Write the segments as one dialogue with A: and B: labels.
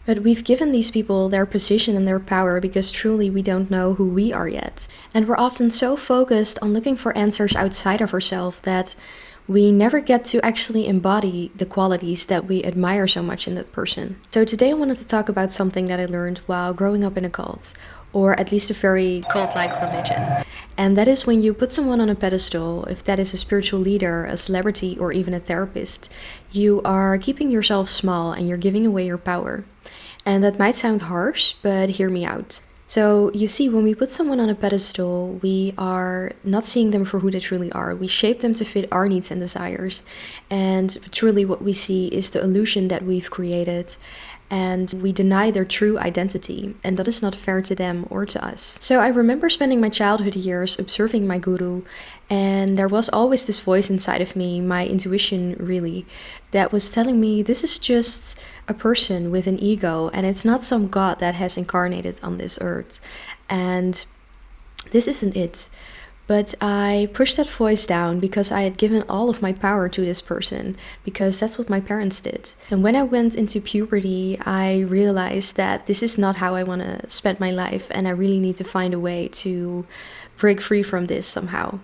A: But we've given these people their position and their power because truly we don't know who we are yet. And we're often so focused on looking for answers outside of ourselves that we never get to actually embody the qualities that we admire so much in that person. So today I wanted to talk about something that I learned while growing up in a cult, or at least a very cult-like religion. And that is when you put someone on a pedestal, if that is a spiritual leader, a celebrity, or even a therapist, you are keeping yourself small and you're giving away your power. And that might sound harsh, but hear me out. So you see, when we put someone on a pedestal, we are not seeing them for who they truly are. We shape them to fit our needs and desires. And truly what we see is the illusion that we've created. And we deny their true identity, and that is not fair to them or to us. So I remember spending my childhood years observing my guru, and there was always this voice inside of me, my intuition really, that was telling me this is just a person with an ego, and it's not some god that has incarnated on this earth, and this isn't it. But I pushed that voice down because I had given all of my power to this person, because that's what my parents did. And when I went into puberty, I realized that this is not how I want to spend my life, and I really need to find a way to break free from this somehow.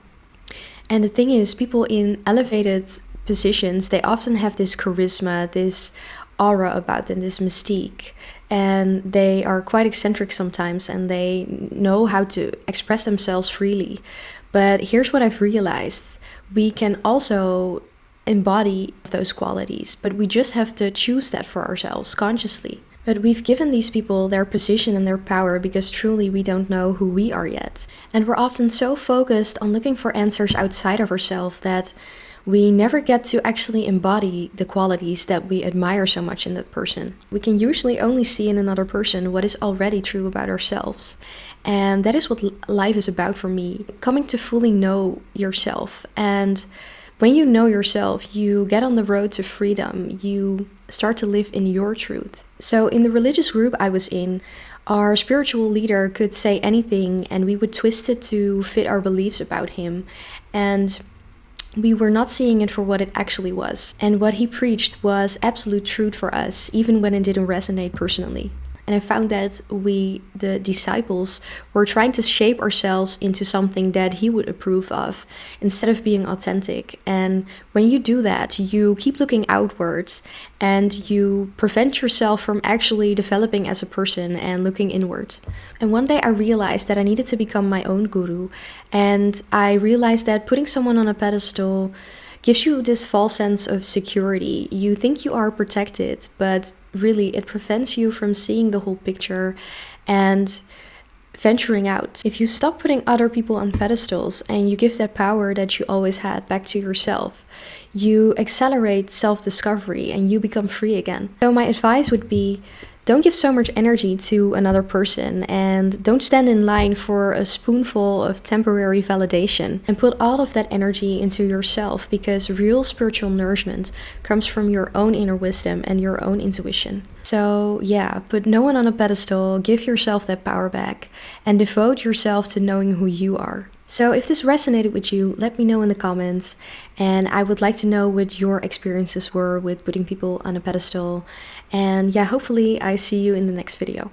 A: And the thing is, people in elevated positions, they often have this charisma, this aura about them, this mystique, and they are quite eccentric sometimes, and they know how to express themselves freely. But here's what I've realized: we can also embody those qualities, but we just have to choose that for ourselves consciously. But we've given these people their position and their power because truly we don't know who we are yet. And we're often so focused on looking for answers outside of ourselves that we never get to actually embody the qualities that we admire so much in that person. We can usually only see in another person what is already true about ourselves. And that is what life is about for me, coming to fully know yourself. And when you know yourself, you get on the road to freedom. You start to live in your truth. So in the religious group I was in, our spiritual leader could say anything and we would twist it to fit our beliefs about him. And we were not seeing it for what it actually was. And what he preached was absolute truth for us, even when it didn't resonate personally. And I found that we, the disciples, were trying to shape ourselves into something that he would approve of, instead of being authentic. And when you do that, you keep looking outwards and you prevent yourself from actually developing as a person and looking inward. And one day I realized that I needed to become my own guru. And I realized that putting someone on a pedestal gives you this false sense of security. You think you are protected, but really it prevents you from seeing the whole picture and venturing out. If you stop putting other people on pedestals and you give that power that you always had back to yourself, you accelerate self-discovery and you become free again. So my advice would be, don't give so much energy to another person, and don't stand in line for a spoonful of temporary validation, and put all of that energy into yourself, because real spiritual nourishment comes from your own inner wisdom and your own intuition. So yeah, put no one on a pedestal, give yourself that power back, and devote yourself to knowing who you are. So if this resonated with you, let me know in the comments, and I would like to know what your experiences were with putting people on a pedestal. And yeah, hopefully I see you in the next video.